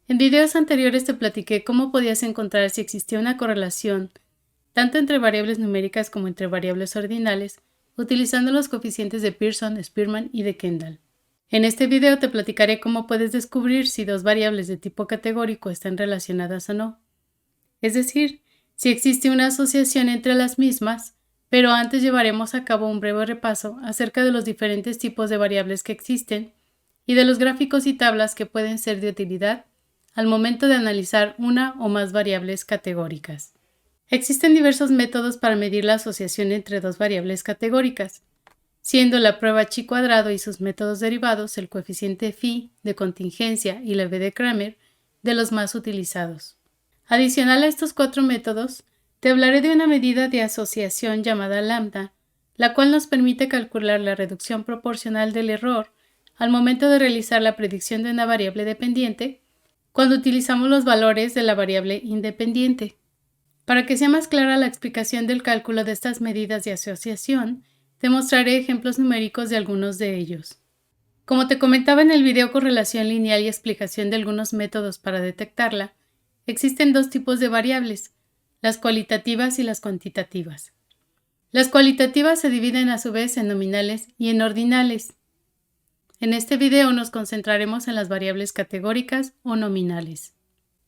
En videos anteriores te platiqué cómo podías encontrar si existía una correlación tanto entre variables numéricas como entre variables ordinales, utilizando los coeficientes de Pearson, Spearman y de Kendall. En este video te platicaré cómo puedes descubrir si dos variables de tipo categórico están relacionadas o no. Es decir, si existe una asociación entre las mismas, pero antes llevaremos a cabo un breve repaso acerca de los diferentes tipos de variables que existen y de los gráficos y tablas que pueden ser de utilidad al momento de analizar una o más variables categóricas. Existen diversos métodos para medir la asociación entre dos variables categóricas, siendo la prueba chi-cuadrado y sus métodos derivados, el coeficiente phi de contingencia y la v de Cramer, de los más utilizados. Adicional a estos cuatro métodos, te hablaré de una medida de asociación llamada lambda, la cual nos permite calcular la reducción proporcional del error al momento de realizar la predicción de una variable dependiente cuando utilizamos los valores de la variable independiente. Para que sea más clara la explicación del cálculo de estas medidas de asociación, te mostraré ejemplos numéricos de algunos de ellos. Como te comentaba en el video Correlación lineal y explicación de algunos métodos para detectarla, existen dos tipos de variables, las cualitativas y las cuantitativas. Las cualitativas se dividen a su vez en nominales y en ordinales. En este video nos concentraremos en las variables categóricas o nominales.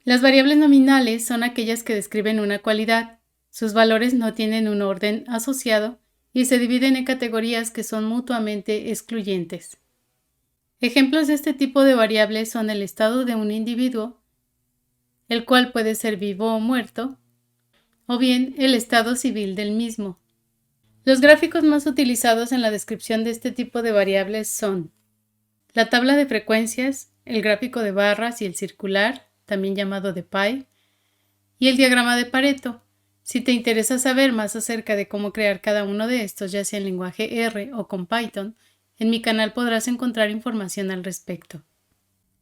Las variables nominales son aquellas que describen una cualidad. Sus valores no tienen un orden asociado y se dividen en categorías que son mutuamente excluyentes. Ejemplos de este tipo de variables son el estado de un individuo, el cual puede ser vivo o muerto, o bien el estado civil del mismo. Los gráficos más utilizados en la descripción de este tipo de variables son la tabla de frecuencias, el gráfico de barras y el circular, también llamado de pie, y el diagrama de Pareto. Si te interesa saber más acerca de cómo crear cada uno de estos, ya sea en lenguaje R o con Python, en mi canal podrás encontrar información al respecto.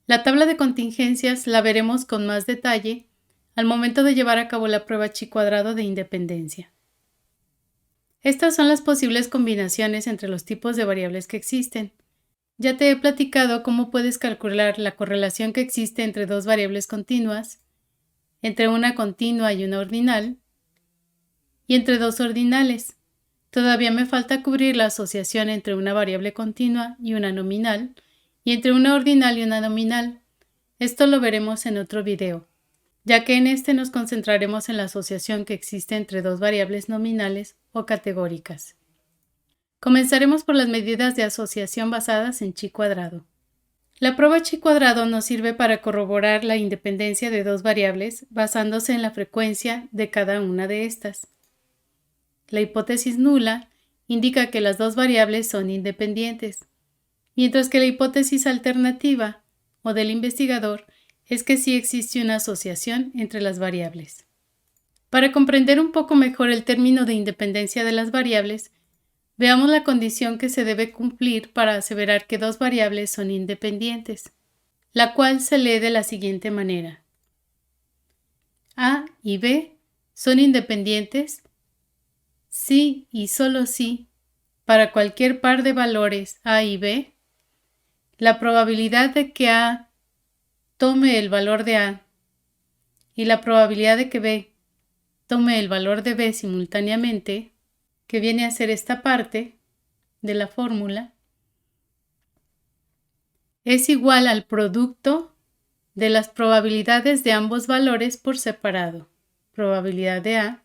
La tabla de contingencias la veremos con más detalle al momento de llevar a cabo la prueba chi-cuadrado de independencia. Estas son las posibles combinaciones entre los tipos de variables que existen. Ya te he platicado cómo puedes calcular la correlación que existe entre dos variables continuas, entre una continua y una ordinal, y entre dos ordinales. Todavía me falta cubrir la asociación entre una variable continua y una nominal, y entre una ordinal y una nominal. Esto lo veremos en otro video, ya que en este nos concentraremos en la asociación que existe entre dos variables nominales o categóricas. Comenzaremos por las medidas de asociación basadas en chi-cuadrado. La prueba chi-cuadrado nos sirve para corroborar la independencia de dos variables basándose en la frecuencia de cada una de estas. La hipótesis nula indica que las dos variables son independientes, mientras que la hipótesis alternativa o del investigador es que sí existe una asociación entre las variables. Para comprender un poco mejor el término de independencia de las variables, veamos la condición que se debe cumplir para aseverar que dos variables son independientes, la cual se lee de la siguiente manera. A y B son independientes si y solo si, para cualquier par de valores A y B, la probabilidad de que A tome el valor de A y la probabilidad de que B tome el valor de B simultáneamente, que viene a ser esta parte de la fórmula, es igual al producto de las probabilidades de ambos valores por separado, probabilidad de A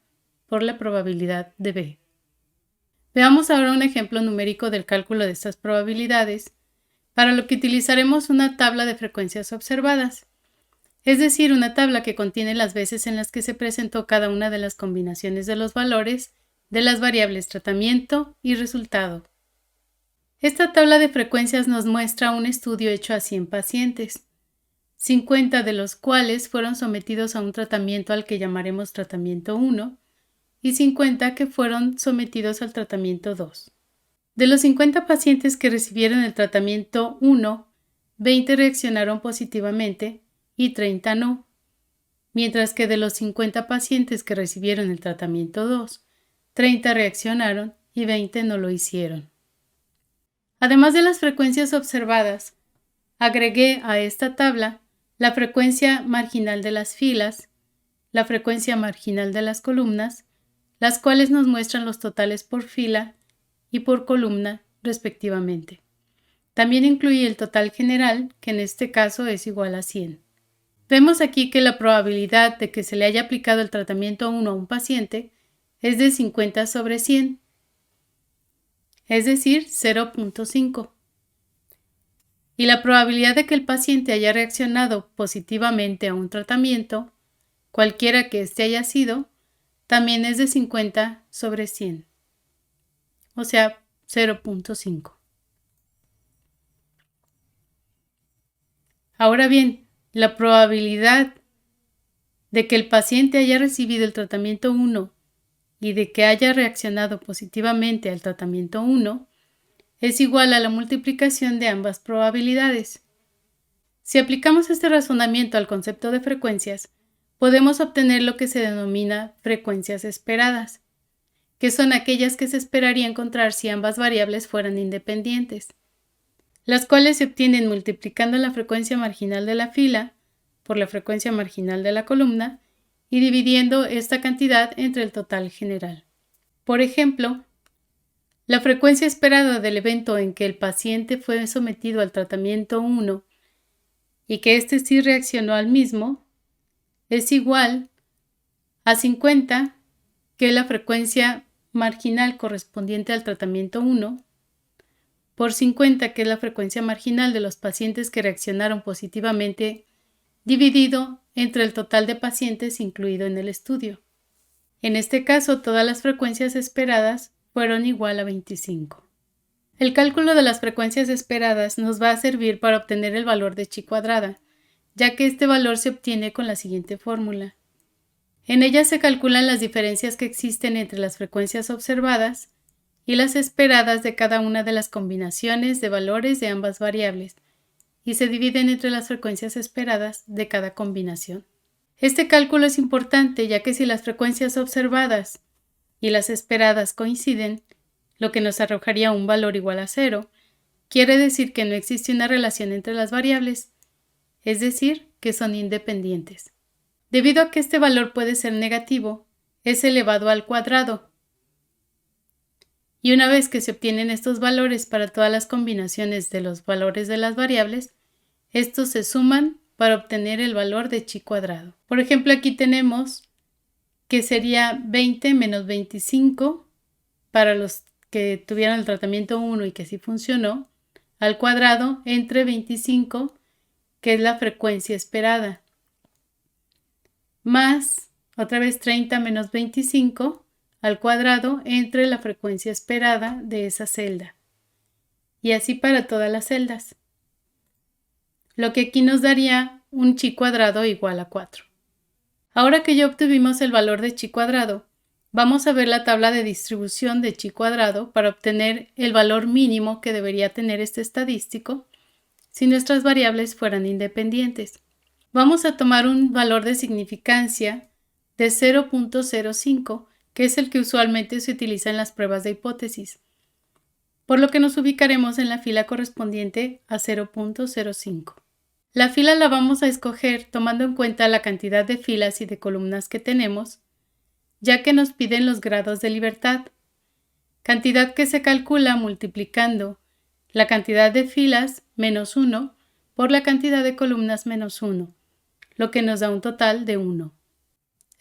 por la probabilidad de B. Veamos ahora un ejemplo numérico del cálculo de estas probabilidades, para lo que utilizaremos una tabla de frecuencias observadas, es decir, una tabla que contiene las veces en las que se presentó cada una de las combinaciones de los valores de las variables tratamiento y resultado. Esta tabla de frecuencias nos muestra un estudio hecho a 100 pacientes, 50 de los cuales fueron sometidos a un tratamiento al que llamaremos tratamiento 1 y 50 que fueron sometidos al tratamiento 2. De los 50 pacientes que recibieron el tratamiento 1, 20 reaccionaron positivamente y 30 no, mientras que de los 50 pacientes que recibieron el tratamiento 2, 30 reaccionaron y 20 no lo hicieron. Además de las frecuencias observadas, agregué a esta tabla la frecuencia marginal de las filas, la frecuencia marginal de las columnas, las cuales nos muestran los totales por fila y por columna respectivamente. También incluye el total general, que en este caso es igual a 100. Vemos aquí que la probabilidad de que se le haya aplicado el tratamiento 1 a un paciente es de 50 sobre 100, es decir, 0.5. Y la probabilidad de que el paciente haya reaccionado positivamente a un tratamiento, cualquiera que éste haya sido, también es de 50 sobre 100, o sea, 0.5. Ahora bien, la probabilidad de que el paciente haya recibido el tratamiento 1 y de que haya reaccionado positivamente al tratamiento 1 es igual a la multiplicación de ambas probabilidades. Si aplicamos este razonamiento al concepto de frecuencias, podemos obtener lo que se denomina frecuencias esperadas, que son aquellas que se esperaría encontrar si ambas variables fueran independientes, las cuales se obtienen multiplicando la frecuencia marginal de la fila por la frecuencia marginal de la columna y dividiendo esta cantidad entre el total general. Por ejemplo, la frecuencia esperada del evento en que el paciente fue sometido al tratamiento 1 y que éste sí reaccionó al mismo es igual a 50, que es la frecuencia marginal correspondiente al tratamiento 1, por 50, que es la frecuencia marginal de los pacientes que reaccionaron positivamente, dividido entre el total de pacientes incluido en el estudio. En este caso, todas las frecuencias esperadas fueron igual a 25. El cálculo de las frecuencias esperadas nos va a servir para obtener el valor de chi cuadrada, ya que este valor se obtiene con la siguiente fórmula. En ella se calculan las diferencias que existen entre las frecuencias observadas y las esperadas de cada una de las combinaciones de valores de ambas variables, y se dividen entre las frecuencias esperadas de cada combinación. Este cálculo es importante, ya que si las frecuencias observadas y las esperadas coinciden, lo que nos arrojaría un valor igual a 0, quiere decir que no existe una relación entre las variables, es decir, que son independientes. Debido a que este valor puede ser negativo, es elevado al cuadrado. Y una vez que se obtienen estos valores para todas las combinaciones de los valores de las variables, estos se suman para obtener el valor de chi cuadrado. Por ejemplo, aquí tenemos que sería 20 menos 25 para los que tuvieron el tratamiento 1 y que sí funcionó, al cuadrado entre 25, que es la frecuencia esperada, más otra vez 30 menos 25 al cuadrado entre la frecuencia esperada de esa celda, y así para todas las celdas, lo que aquí nos daría un chi cuadrado igual a 4. Ahora que ya obtuvimos el valor de chi cuadrado, vamos a ver la tabla de distribución de chi cuadrado para obtener el valor mínimo que debería tener este estadístico si nuestras variables fueran independientes. Vamos a tomar un valor de significancia de 0.05, que es el que usualmente se utiliza en las pruebas de hipótesis, por lo que nos ubicaremos en la fila correspondiente a 0.05. La fila la vamos a escoger tomando en cuenta la cantidad de filas y de columnas que tenemos, ya que nos piden los grados de libertad, cantidad que se calcula multiplicando la cantidad de filas menos 1 por la cantidad de columnas menos 1, lo que nos da un total de 1.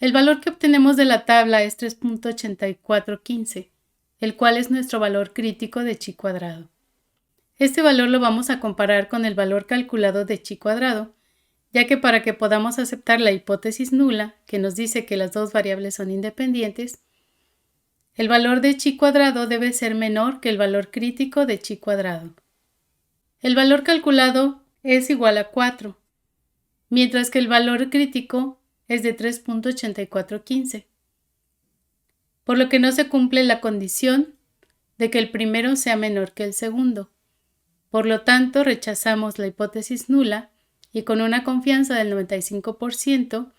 El valor que obtenemos de la tabla es 3.8415, el cual es nuestro valor crítico de chi cuadrado. Este valor lo vamos a comparar con el valor calculado de chi cuadrado, ya que para que podamos aceptar la hipótesis nula, que nos dice que las dos variables son independientes, el valor de chi cuadrado debe ser menor que el valor crítico de chi cuadrado. El valor calculado es igual a 4, mientras que el valor crítico es de 3.8415, por lo que no se cumple la condición de que el primero sea menor que el segundo. Por lo tanto, rechazamos la hipótesis nula y con una confianza del 95%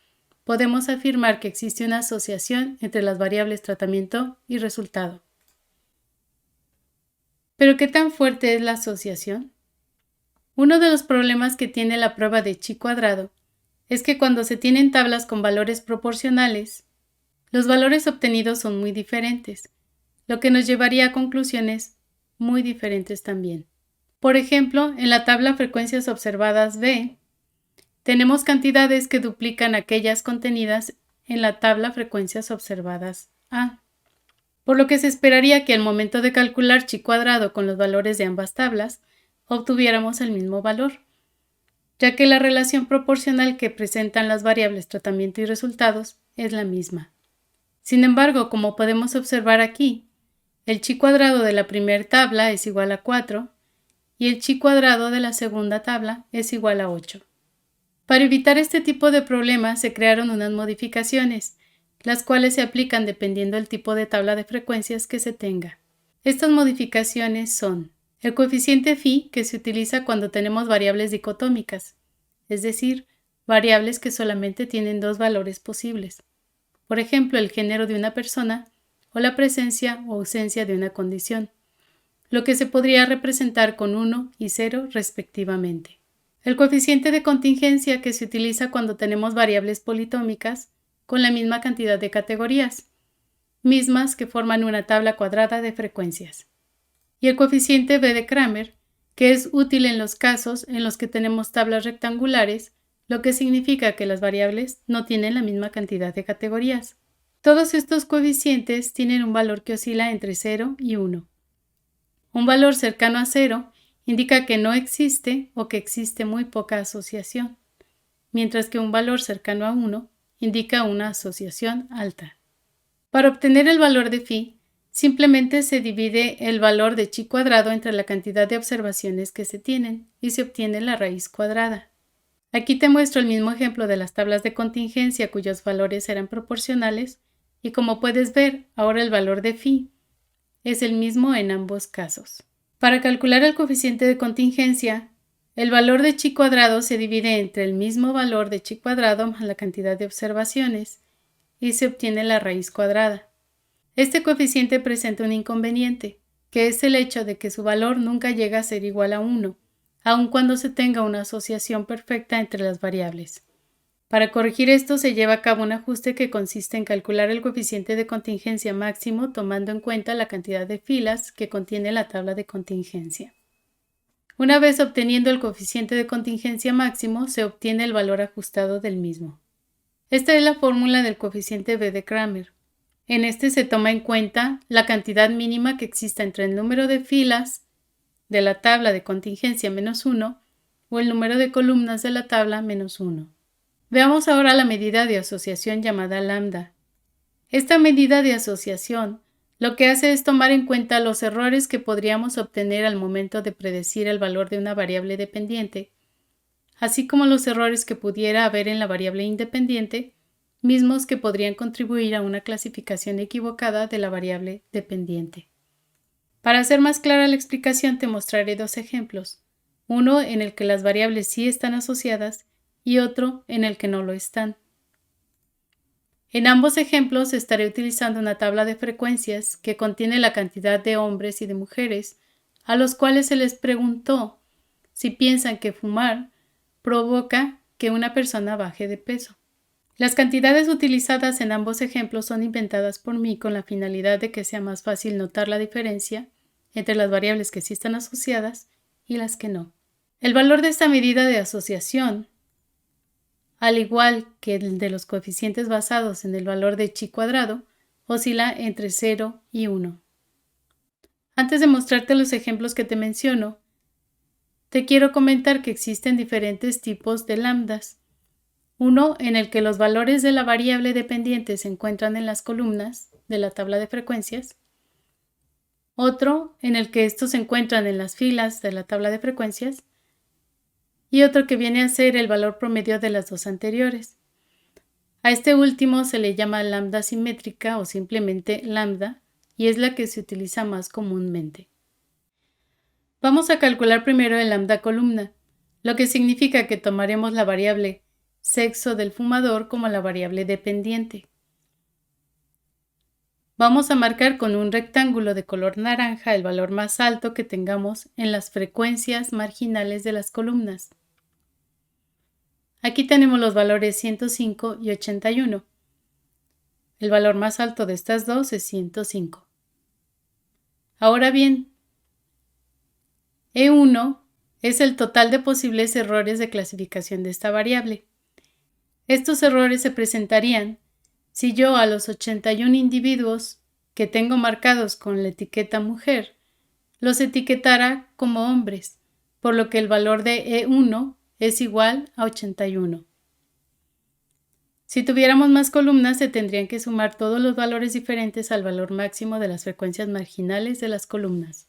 podemos afirmar que existe una asociación entre las variables tratamiento y resultado. ¿Pero qué tan fuerte es la asociación? Uno de los problemas que tiene la prueba de chi cuadrado es que cuando se tienen tablas con valores proporcionales, los valores obtenidos son muy diferentes, lo que nos llevaría a conclusiones muy diferentes también. Por ejemplo, en la tabla frecuencias observadas B, tenemos cantidades que duplican aquellas contenidas en la tabla frecuencias observadas A, por lo que se esperaría que al momento de calcular chi cuadrado con los valores de ambas tablas, obtuviéramos el mismo valor, ya que la relación proporcional que presentan las variables tratamiento y resultados es la misma. Sin embargo, como podemos observar aquí, el chi cuadrado de la primera tabla es igual a 4 y el chi cuadrado de la segunda tabla es igual a 8. Para evitar este tipo de problemas se crearon unas modificaciones, las cuales se aplican dependiendo del tipo de tabla de frecuencias que se tenga. Estas modificaciones son el coeficiente phi, que se utiliza cuando tenemos variables dicotómicas, es decir, variables que solamente tienen dos valores posibles. Por ejemplo, el género de una persona o la presencia o ausencia de una condición, lo que se podría representar con 1 y 0 respectivamente. El coeficiente de contingencia, que se utiliza cuando tenemos variables politómicas con la misma cantidad de categorías, mismas que forman una tabla cuadrada de frecuencias. Y el coeficiente B de Kramer, que es útil en los casos en los que tenemos tablas rectangulares, lo que significa que las variables no tienen la misma cantidad de categorías. Todos estos coeficientes tienen un valor que oscila entre 0 y 1. Un valor cercano a 0 indica que no existe o que existe muy poca asociación, mientras que un valor cercano a 1 indica una asociación alta. Para obtener el valor de phi, simplemente se divide el valor de chi cuadrado entre la cantidad de observaciones que se tienen y se obtiene la raíz cuadrada. Aquí te muestro el mismo ejemplo de las tablas de contingencia cuyos valores eran proporcionales y como puedes ver, ahora el valor de phi es el mismo en ambos casos. Para calcular el coeficiente de contingencia, el valor de chi cuadrado se divide entre el mismo valor de chi cuadrado más la cantidad de observaciones y se obtiene la raíz cuadrada. Este coeficiente presenta un inconveniente, que es el hecho de que su valor nunca llega a ser igual a 1, aun cuando se tenga una asociación perfecta entre las variables. Para corregir esto se lleva a cabo un ajuste que consiste en calcular el coeficiente de contingencia máximo tomando en cuenta la cantidad de filas que contiene la tabla de contingencia. Una vez obteniendo el coeficiente de contingencia máximo, se obtiene el valor ajustado del mismo. Esta es la fórmula del coeficiente B de Kramer. En este se toma en cuenta la cantidad mínima que exista entre el número de filas de la tabla de contingencia menos 1 o el número de columnas de la tabla menos 1. Veamos ahora la medida de asociación llamada lambda. Esta medida de asociación lo que hace es tomar en cuenta los errores que podríamos obtener al momento de predecir el valor de una variable dependiente, así como los errores que pudiera haber en la variable independiente, mismos que podrían contribuir a una clasificación equivocada de la variable dependiente. Para hacer más clara la explicación te mostraré dos ejemplos, uno en el que las variables sí están asociadas y otro en el que no lo están. En ambos ejemplos estaré utilizando una tabla de frecuencias que contiene la cantidad de hombres y de mujeres a los cuales se les preguntó si piensan que fumar provoca que una persona baje de peso. Las cantidades utilizadas en ambos ejemplos son inventadas por mí con la finalidad de que sea más fácil notar la diferencia entre las variables que sí están asociadas y las que no. El valor de esta medida de asociación, al igual que el de los coeficientes basados en el valor de chi cuadrado, oscila entre 0 y 1. Antes de mostrarte los ejemplos que te menciono, te quiero comentar que existen diferentes tipos de lambdas. Uno en el que los valores de la variable dependiente se encuentran en las columnas de la tabla de frecuencias. Otro en el que estos se encuentran en las filas de la tabla de frecuencias. Y otro que viene a ser el valor promedio de las dos anteriores. A este último se le llama lambda simétrica o simplemente lambda y es la que se utiliza más comúnmente. Vamos a calcular primero el lambda columna, lo que significa que tomaremos la variable sexo del fumador como la variable dependiente. Vamos a marcar con un rectángulo de color naranja el valor más alto que tengamos en las frecuencias marginales de las columnas. Aquí tenemos los valores 105 y 81. El valor más alto de estas dos es 105. Ahora bien, E1 es el total de posibles errores de clasificación de esta variable. Estos errores se presentarían si yo a los 81 individuos que tengo marcados con la etiqueta mujer los etiquetara como hombres, por lo que el valor de E1 es igual a 81. Si tuviéramos más columnas, se tendrían que sumar todos los valores diferentes al valor máximo de las frecuencias marginales de las columnas.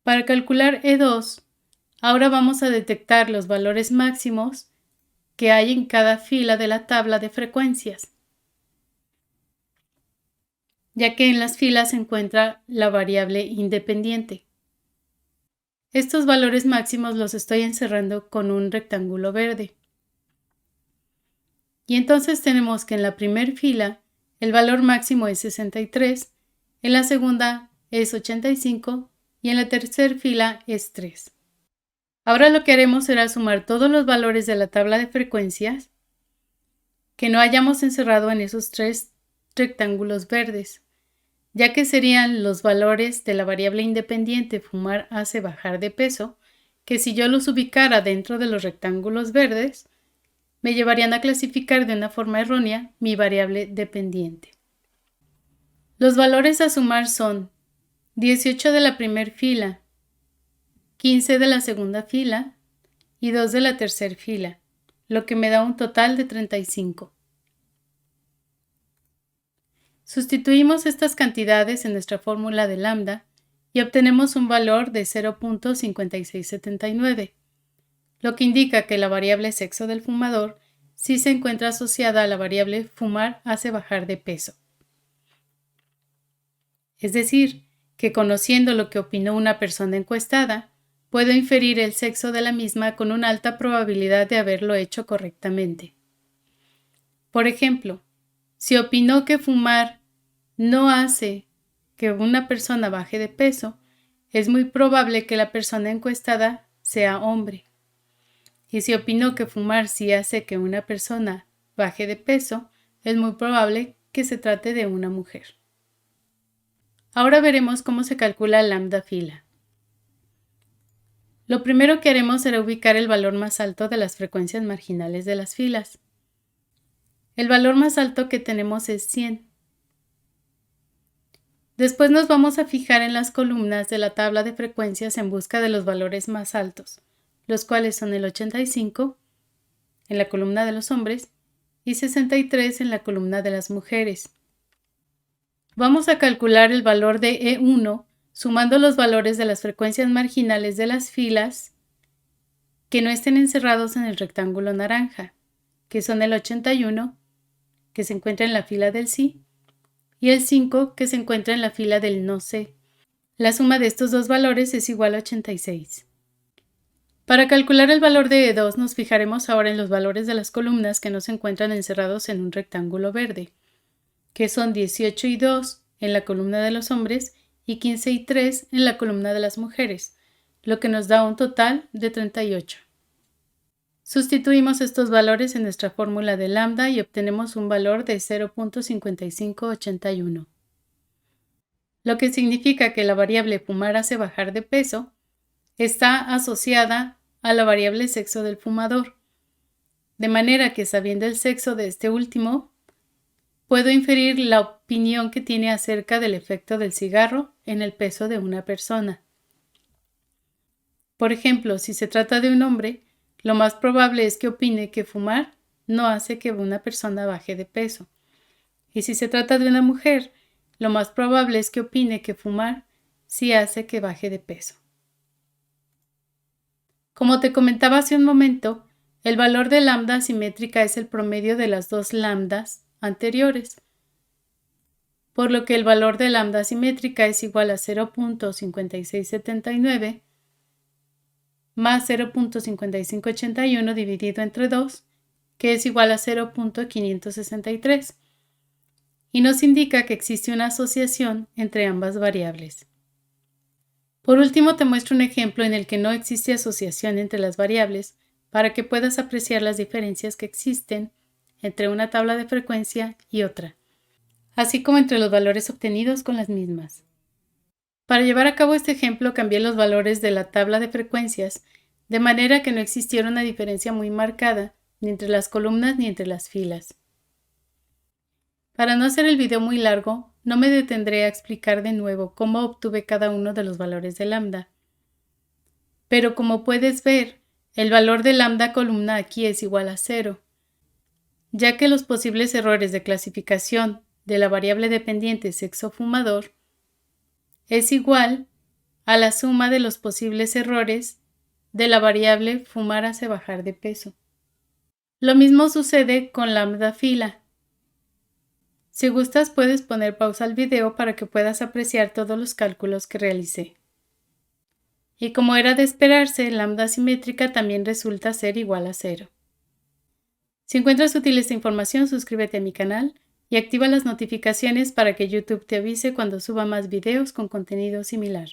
Para calcular E2, ahora vamos a detectar los valores máximos que hay en cada fila de la tabla de frecuencias, ya que en las filas se encuentra la variable independiente. Estos valores máximos los estoy encerrando con un rectángulo verde. Y entonces tenemos que en la primera fila el valor máximo es 63, en la segunda es 85 y en la tercera fila es 3. Ahora lo que haremos será sumar todos los valores de la tabla de frecuencias que no hayamos encerrado en esos 3 rectángulos verdes, ya que serían los valores de la variable independiente fumar hace bajar de peso, que si yo los ubicara dentro de los rectángulos verdes, me llevarían a clasificar de una forma errónea mi variable dependiente. Los valores a sumar son 18 de la primera fila, 15 de la segunda fila y 2 de la tercera fila, lo que me da un total de 35. Sustituimos estas cantidades en nuestra fórmula de lambda y obtenemos un valor de 0.5679, lo que indica que la variable sexo del fumador sí se encuentra asociada a la variable fumar hace bajar de peso. Es decir, que conociendo lo que opinó una persona encuestada, puedo inferir el sexo de la misma con una alta probabilidad de haberlo hecho correctamente. Por ejemplo, si opinó que fumar no hace que una persona baje de peso, es muy probable que la persona encuestada sea hombre. Y si opinó que fumar sí hace que una persona baje de peso, es muy probable que se trate de una mujer. Ahora veremos cómo se calcula lambda fila. Lo primero que haremos será ubicar el valor más alto de las frecuencias marginales de las filas. El valor más alto que tenemos es 100. Después nos vamos a fijar en las columnas de la tabla de frecuencias en busca de los valores más altos, los cuales son el 85 en la columna de los hombres y 63 en la columna de las mujeres. Vamos a calcular el valor de E1 sumando los valores de las frecuencias marginales de las filas que no estén encerrados en el rectángulo naranja, que son el 81, que se encuentra en la fila del sí, y el 5, que se encuentra en la fila del no sé. La suma de estos dos valores es igual a 86. Para calcular el valor de E2 nos fijaremos ahora en los valores de las columnas que no se encuentran encerrados en un rectángulo verde, que son 18 y 2 en la columna de los hombres y 15 y 3 en la columna de las mujeres, lo que nos da un total de 38. Sustituimos estos valores en nuestra fórmula de lambda y obtenemos un valor de 0.5581, lo que significa que la variable fumar hace bajar de peso está asociada a la variable sexo del fumador, de manera que sabiendo el sexo de este último, puedo inferir la opinión que tiene acerca del efecto del cigarro en el peso de una persona. Por ejemplo, si se trata de un hombre, lo más probable es que opine que fumar no hace que una persona baje de peso. Y si se trata de una mujer, lo más probable es que opine que fumar sí hace que baje de peso. Como te comentaba hace un momento, el valor de lambda asimétrica es el promedio de las dos lambdas anteriores, por lo que el valor de lambda asimétrica es igual a 0.5679 más 0.5581 dividido entre 2, que es igual a 0.563, y nos indica que existe una asociación entre ambas variables. Por último, te muestro un ejemplo en el que no existe asociación entre las variables, para que puedas apreciar las diferencias que existen entre una tabla de frecuencia y otra, así como entre los valores obtenidos con las mismas. Para llevar a cabo este ejemplo, cambié los valores de la tabla de frecuencias de manera que no existiera una diferencia muy marcada ni entre las columnas ni entre las filas. Para no hacer el video muy largo, no me detendré a explicar de nuevo cómo obtuve cada uno de los valores de lambda. Pero como puedes ver, el valor de lambda columna aquí es igual a 0, ya que los posibles errores de clasificación de la variable dependiente sexo fumador es igual a la suma de los posibles errores de la variable fumar hace bajar de peso. Lo mismo sucede con lambda fila. Si gustas, puedes poner pausa al video para que puedas apreciar todos los cálculos que realicé. Y como era de esperarse, lambda simétrica también resulta ser igual a 0. Si encuentras útil esta información, suscríbete a mi canal y activa las notificaciones para que YouTube te avise cuando suba más videos con contenido similar.